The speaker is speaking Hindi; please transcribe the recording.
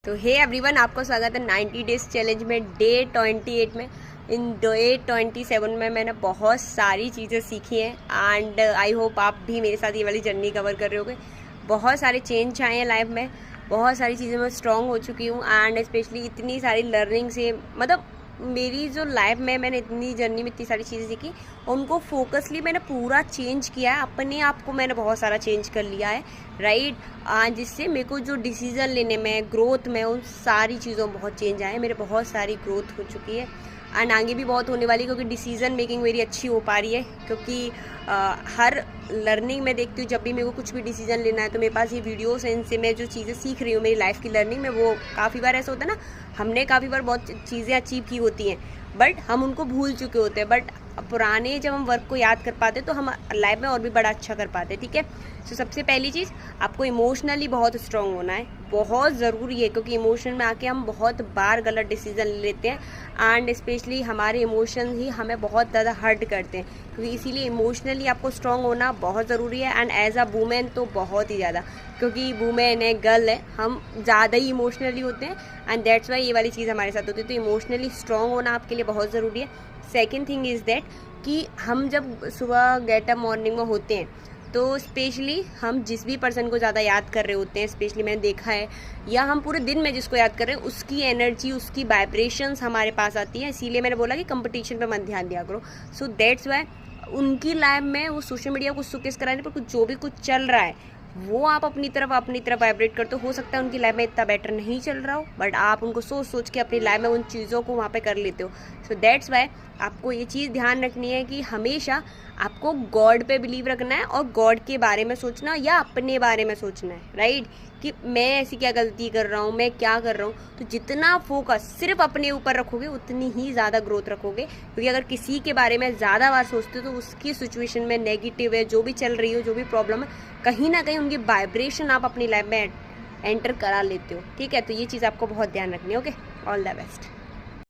तो हे एवरीवन, आपका स्वागत है 90 डेज चैलेंज में डे 28 में। इन डे 27 में मैंने बहुत सारी चीज़ें सीखी हैं एंड आई होप आप भी मेरे साथ ये वाली जर्नी कवर कर रहे होगे। बहुत सारे चेंज आए हैं लाइफ में, बहुत सारी चीज़ें मैं स्ट्रॉन्ग हो चुकी हूँ एंड स्पेशली इतनी सारी लर्निंग से मतलब मेरी जो लाइफ में मैंने इतनी जर्नी में इतनी सारी चीज़ें सीखी, उनको फोकसली मैंने पूरा चेंज किया है। अपने आप को मैंने बहुत सारा चेंज कर लिया है, राइट। जिससे मेरे को जो डिसीज़न लेने में, ग्रोथ में, उन सारी चीज़ों में बहुत चेंज आए। मेरे बहुत सारी ग्रोथ हो चुकी है एंड आगे भी बहुत होने वाली है, क्योंकि डिसीज़न मेकिंग मेरी अच्छी हो पा रही है। क्योंकि हर लर्निंग में देखती हूँ, जब भी मेरे को कुछ भी डिसीजन लेना है तो मेरे पास ये वीडियोस हैं, इनसे मैं जो चीज़ें सीख रही हूँ मेरी लाइफ की लर्निंग में, वो काफ़ी बार ऐसा होता है ना, हमने काफ़ी बार बहुत चीज़ें अचीव की होती हैं बट हम उनको भूल चुके होते हैं। बट पुराने जब हम वर्क को याद कर पाते तो हम लाइफ में और भी बड़ा अच्छा कर पाते, ठीक है। तो सबसे पहली चीज़, आपको इमोशनली बहुत स्ट्रांग होना है, बहुत ज़रूरी है। क्योंकि इमोशन में आके हम बहुत बार गलत डिसीजन ले लेते हैं एंड स्पेशली हमारे इमोशन ही हमें बहुत ज़्यादा हर्ट करते हैं। क्योंकि इसीलिए इमोशनली आपको स्ट्रांग होना बहुत ज़रूरी है एंड एज अ वुमेन तो बहुत ही ज़्यादा, क्योंकि वुमेन है, गर्ल है, हम ज़्यादा ही इमोशनली होते हैं एंड दैट्स वाई ये वाली चीज़ हमारे साथ होती है। तो इमोशनली स्ट्रांग होना आपके लिए बहुत ज़रूरी है। सेकेंड थिंग इज़ दैट कि हम जब सुबह गेटअप मॉर्निंग में होते हैं तो स्पेशली हम जिस भी पर्सन को ज़्यादा याद कर रहे होते हैं, स्पेशली मैंने देखा है, या हम पूरे दिन में जिसको याद कर रहे हैं, उसकी एनर्जी, उसकी वाइब्रेशंस हमारे पास आती है। इसीलिए मैंने बोला कि कंपटीशन पे मत ध्यान दिया करो। सो दैट्स वाई उनकी लाइफ में वो सोशल मीडिया को शोकेस कराने पर कुछ जो भी कुछ चल रहा है वो आप अपनी तरफ वाइब्रेट करते हो सकता है उनकी लाइफ में इतना बेटर नहीं चल रहा हो, बट आप उनको सोच सोच के अपनी लाइफ में उन चीज़ों को वहाँ पे कर लेते हो। सो दैट्स वाई आपको ये चीज़ ध्यान रखनी है कि हमेशा आपको गॉड पे बिलीव रखना है और गॉड के बारे में सोचना या अपने बारे में सोचना है, राइट। कि मैं ऐसी क्या गलती कर रहा हूँ, मैं क्या कर रहा हूँ। तो जितना फोकस सिर्फ अपने ऊपर रखोगे उतनी ही ज़्यादा ग्रोथ रखोगे। क्योंकि अगर किसी के बारे में ज़्यादा बार सोचते हो तो उसकी सिचुएशन में नेगेटिव है, जो भी चल रही हो, जो भी प्रॉब्लम है, कहीं ना कहीं उनकी वाइब्रेशन आप अपनी लाइफ में एंटर करा लेते हो, ठीक है। तो ये चीज़ आपको बहुत ध्यान रखनी है। Okay, all the best.